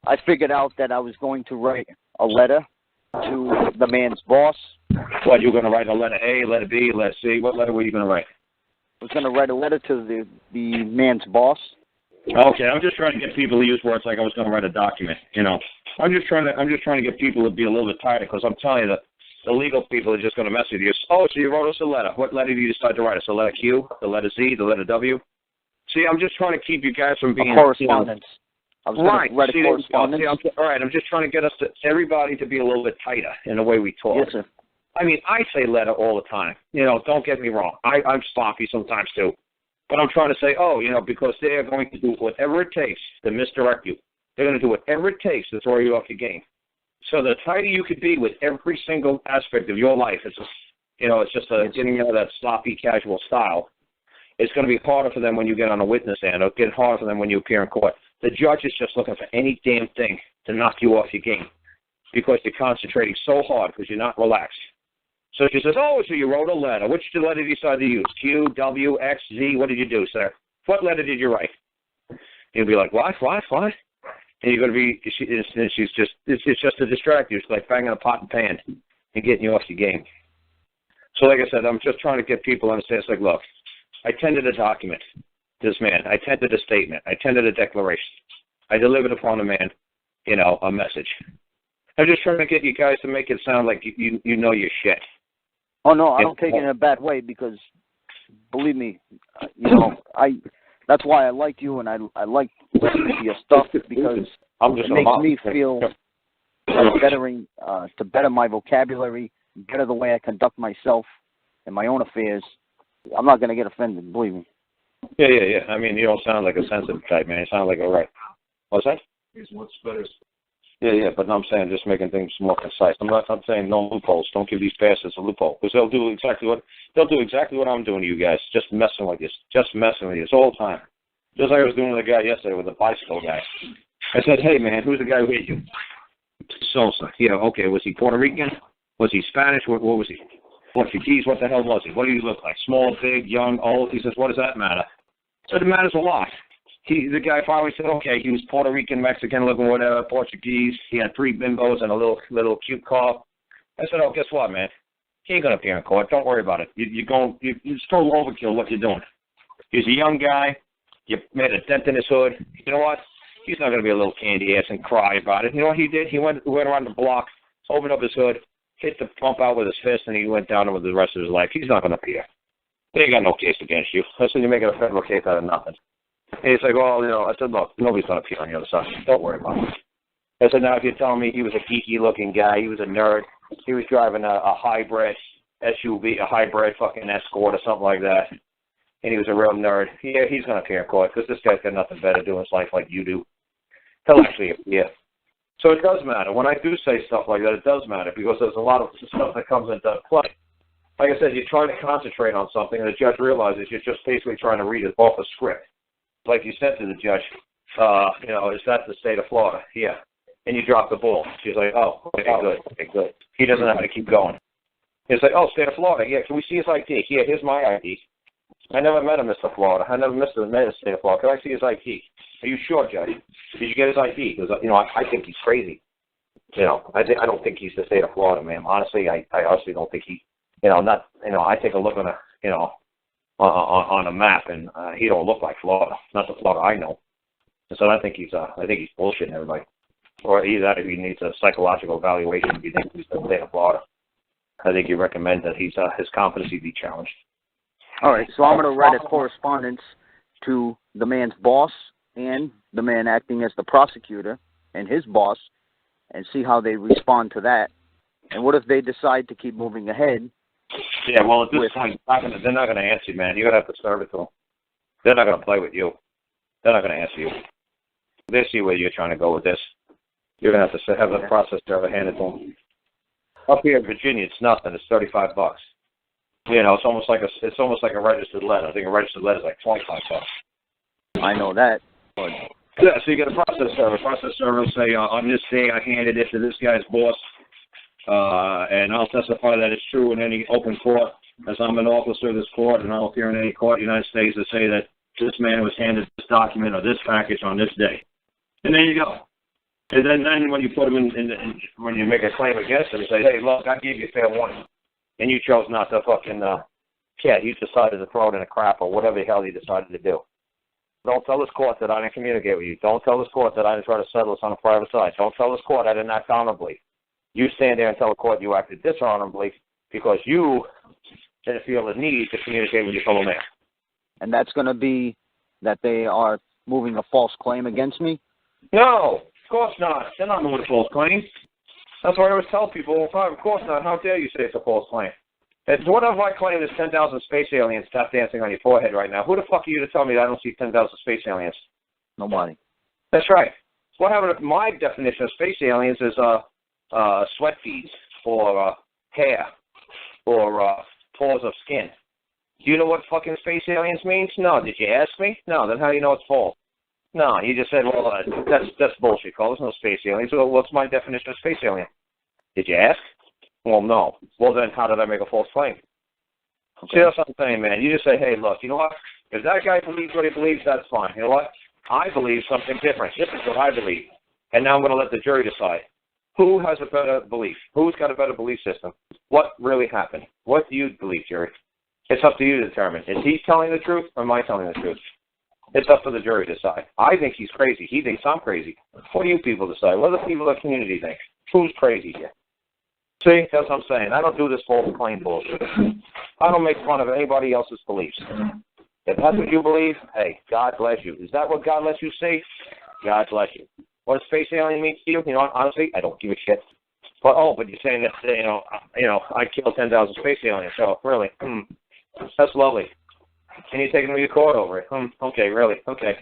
I figured out that I was going to write a letter to the man's boss. What, you were going to write a letter A, letter B, letter C? What letter were you going to write? I was going to write a letter to the man's boss. Okay, I'm just trying to get people to use words like I was going to write a document. I'm just trying to get people to be a little bit tighter, because I'm telling you that the legal people are just going to mess with you. Oh, so you wrote us a letter. What letter did you decide to write us? The letter Q, the letter Z, the letter W? See, I'm just trying to keep you guys from being a correspondence. I was right. Going to write a correspondence. All right, I'm just trying to get everybody to be a little bit tighter in the way we talk. Yes, sir. I mean, I say letter all the time. Don't get me wrong. I'm sloppy sometimes too. But I'm trying to say, because they are going to do whatever it takes to misdirect you. They're going to do whatever it takes to throw you off your game. So the tighter you could be with every single aspect of your life, it's just getting out of that sloppy, casual style. It's going to be harder for them when you get on a witness stand. It'll get harder for them when you appear in court. The judge is just looking for any damn thing to knock you off your game because you're concentrating so hard because you're not relaxed. So she says, oh, so you wrote a letter. Which letter did you decide to use? Q, W, X, Z? What did you do, sir? What letter did you write? You'll be like, what? And you're going to be, it's just to distract you. It's like banging a pot and pan and getting you off your game. So like I said, I'm just trying to get people to understand. It's like, look, I tendered a document to this man. I tendered a statement. I tendered a declaration. I delivered upon the man, a message. I'm just trying to get you guys to make it sound like you know your shit. Oh, no, I don't take it in a bad way because, believe me, that's why I like you and I like listening to your stuff because it makes me feel like to better my vocabulary, better the way I conduct myself in my own affairs. I'm not going to get offended, believe me. Yeah. I mean, you don't sound like a sensitive type, man. You sound like a right. What's that? What's better? Yeah, but I'm saying just making things more concise. I'm saying no loopholes. Don't give these bastards a loophole because they'll do exactly what I'm doing to you guys. Just messing with you. It's all the time. Just like I was doing with the guy yesterday with the bicycle guy. I said, hey man, who's the guy who hit you? Sosa. Yeah, okay. Was he Puerto Rican? Was he Spanish? What was he? Portuguese? What the hell was he? What did he look like? Small, big, young, old? He says, what does that matter? I said, it matters a lot. The guy finally said, okay, he was Puerto Rican, Mexican, looking whatever, Portuguese. He had 3 bimbos and a little cute car. I said, oh, guess what, man? He ain't going to appear in court. Don't worry about it. You're still overkill what you're doing. He's a young guy. You made a dent in his hood. You know what? He's not going to be a little candy ass and cry about it. You know what he did? He went around the block, opened up his hood, hit the pump out with his fist, and he went down with the rest of his life. He's not going to appear. They ain't got no case against you. I said, you're making a federal case out of nothing. And he's like, well, I said, look, nobody's going to appear on the other side. Don't worry about it. I said, now if you're telling me he was a geeky-looking guy, he was a nerd, he was driving a hybrid SUV, a hybrid fucking Escort or something like that, and he was a real nerd, yeah, he's going to appear in court because this guy's got nothing better to do in his life like you do. He'll actually appear. So it does matter. When I do say stuff like that, it does matter because there's a lot of stuff that comes into play. Like I said, you're trying to concentrate on something, and the judge realizes you're just basically trying to read it off a script. Like you said to the judge, is that the state of Florida? Yeah. And you drop the ball. She's like, oh, okay, good. He doesn't know how to keep going. He's like, oh, state of Florida. Yeah, can we see his ID? Yeah, here's my ID. I never met him, Mr. Florida. I never met the state of Florida. Can I see his ID? Are you sure, Judge? Did you get his ID? Because, I think he's crazy. I don't think he's the state of Florida, ma'am. Honestly, I honestly don't think he, I take a look on on a map, and he don't look like Florida. Not the Florida I know. And so I think he's bullshitting everybody. Or either that, or he needs a psychological evaluation if you think he's the state of Florida. I think you recommend that his competency be challenged. All right, so I'm going to write a correspondence to the man's boss and the man acting as the prosecutor and his boss and see how they respond to that. And what if they decide to keep moving ahead? Yeah, well, at this point, they're not going to answer you, man. You're going to have to serve it to them. They're not going to play with you. They're not going to answer you. They see where you're trying to go with this. You're going to have to have the process server handed to them. Up here in Virginia, it's nothing. It's $35. It's almost like a registered letter. I think a registered letter is like $25. I know that. But... Yeah, so you get a process server. Process server will say, on this day, I handed it to this guy's boss, and I'll testify that it's true in any open court, as I'm an officer of this court, and I'll appear in any court in the United States to say that this man was handed this document or this package on this day. And there you go. And then when you put them when you make a claim against them, you say, hey, look, I gave you fair warning, and you chose not to fucking, you decided to throw it in a crap or whatever the hell you decided to do. Don't tell this court that I didn't communicate with you. Don't tell this court that I didn't try to settle this on a private side. Don't tell this court I didn't act honorably. You stand there and tell the court you acted dishonorably because you didn't feel the need to communicate with your fellow man. And that's going to be that they are moving a false claim against me? No, of course not. They're not moving a false claim. That's what I always tell people all the time. Of course not. How dare you say it's a false claim? What if I claim there's 10,000 space aliens tap dancing on your forehead right now? Who the fuck are you to tell me that I don't see 10,000 space aliens? Nobody. That's right. What happened if my definition of space aliens is sweat beads or hair or pores of skin? Do you know what fucking space aliens means? No. Did you ask me? No. Then how do you know it's false? No. You just said, well, that's bullshit, Carl. There's no space aliens. So what's my definition of space alien? Did you ask? Well, no. Well, then how did I make a false claim? Okay. See, that's what I'm saying, man. You just say, hey, look, you know what? If that guy believes what he believes, that's fine. You know what? I believe something different. This is what I believe. And now I'm going to let the jury decide. Who has a better belief? Who's got a better belief system? What really happened? What do you believe, jury? It's up to you to determine. Is he telling the truth or am I telling the truth? It's up to the jury to decide. I think he's crazy. He thinks I'm crazy. What do you people decide? What do the people of the community think? Who's crazy here? See, that's what I'm saying. I don't do this false claim bullshit. I don't make fun of anybody else's beliefs. If that's what you believe, hey, God bless you. Is that what God lets you see? God bless you. What does space alien mean to you? You know, honestly, I don't give a shit. But you're saying that I killed 10,000 space aliens. So really, that's lovely. Can you take me to court over it? Okay, really, okay.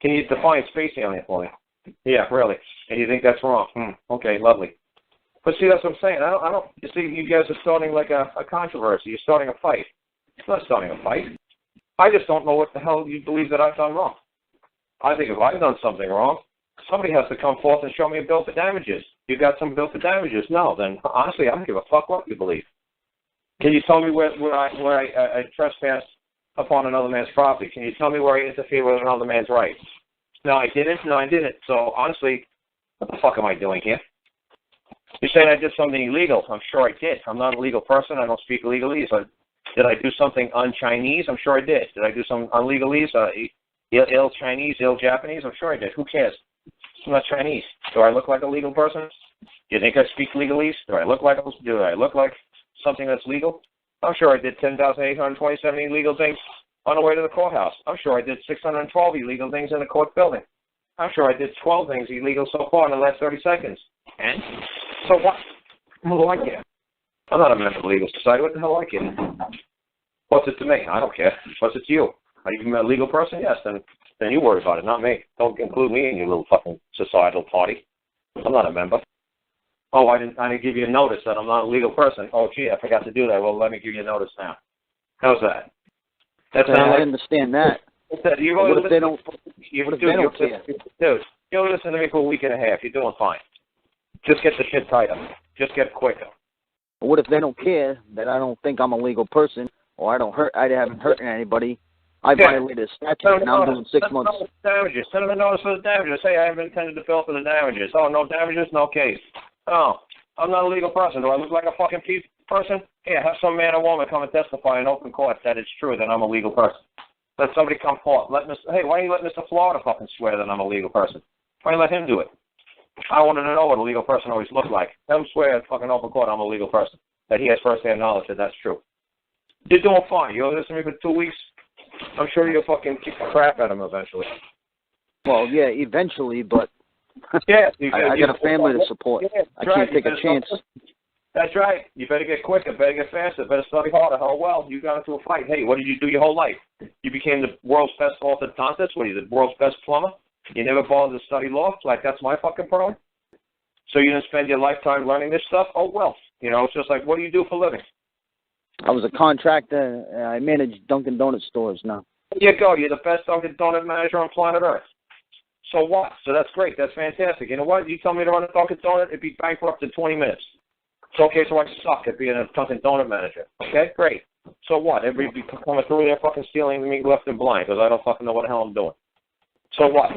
Can you define space alien for me? Yeah, really. And you think that's wrong? Okay, lovely. But see, that's what I'm saying. I don't. You see, you guys are starting like a controversy. You're starting a fight. It's not starting a fight. I just don't know what the hell you believe that I've done wrong. I think if I've done something wrong, somebody has to come forth and show me a bill for damages. You got some bill for damages? No, then honestly, I don't give a fuck what you believe. Can you tell me where I trespassed upon another man's property? Can you tell me where I interfered with another man's rights? No, I didn't. No, I didn't. So honestly, what the fuck am I doing here? You're saying I did something illegal. I'm sure I did. I'm not a legal person. I don't speak legalese. Did I do something un-Chinese? I'm sure I did. Did I do some un-legalese? Ill Chinese, ill Japanese? I'm sure I did. Who cares? I'm not Chinese. Do I look like a legal person? Do you think I speak legalese? Do I look like something that's legal? I'm sure I did 10,827 illegal things on the way to the courthouse. I'm sure I did 612 illegal things in the court building. I'm sure I did 12 things illegal so far in the last 30 seconds. And so what? What do I care? I'm not a member of the legal society. What the hell do I care? What's it to me? I don't care. What's it to you? Are you a legal person? Yes. Then you worry about it, not me. Don't include me in your little fucking societal party. I'm not a member. Oh, I didn't give you a notice that I'm not a legal person. Oh, gee, I forgot to do that. Well, let me give you a notice now. How's that? I understand that. What if they don't care? Dude, you only listen to me for a week and a half. You're doing fine. Just get the shit tighter. Just get quicker. What if they don't care that I don't think I'm a legal person or I haven't hurt anybody? I violated a statute and I'm doing 6 months. Damages. Send them a notice for the damages. Say I haven't intended to bill for the damages. Oh, no damages, no case. Oh, I'm not a legal person. Do I look like a fucking person? Yeah, have some man or woman come and testify in open court that it's true that I'm a legal person. Let somebody come forth. Hey, why don't you let Mr. Florida fucking swear that I'm a legal person? Why don't you let him do it? I wanted to know what a legal person always looked like. Let him swear in fucking open court I'm a legal person. That he has first-hand knowledge that that's true. You're doing fine. You'll listen to me for 2 weeks. I'm sure you'll fucking kick the crap out of him eventually. Well, yeah, eventually, but yeah, I got a family to support. Yeah, I can't take a chance. That's right. You better get quicker, better get faster, better study harder. Oh, well, you got into a fight. Hey, what did you do your whole life? You became the world's best orthodontist? What are you, the world's best plumber? You never bothered to study law? Like, that's my fucking problem? So you didn't spend your lifetime learning this stuff? Oh, well. You know, it's just like, what do you do for a living? I was a contractor. I manage Dunkin' Donut stores now. There you go. You're the best Dunkin' Donut manager on planet Earth. So what? So that's great. That's fantastic. You know what? You tell me to run a Dunkin' Donut, it'd be bankrupt in 20 minutes. It's okay, so I suck at being a Dunkin' Donut manager. Okay, great. So what? Everybody be coming through there fucking stealing me left and blind because I don't fucking know what the hell I'm doing. So what?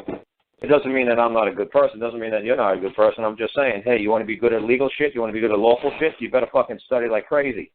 It doesn't mean that I'm not a good person. It doesn't mean that you're not a good person. I'm just saying, hey, you want to be good at legal shit? You want to be good at lawful shit? You better fucking study like crazy.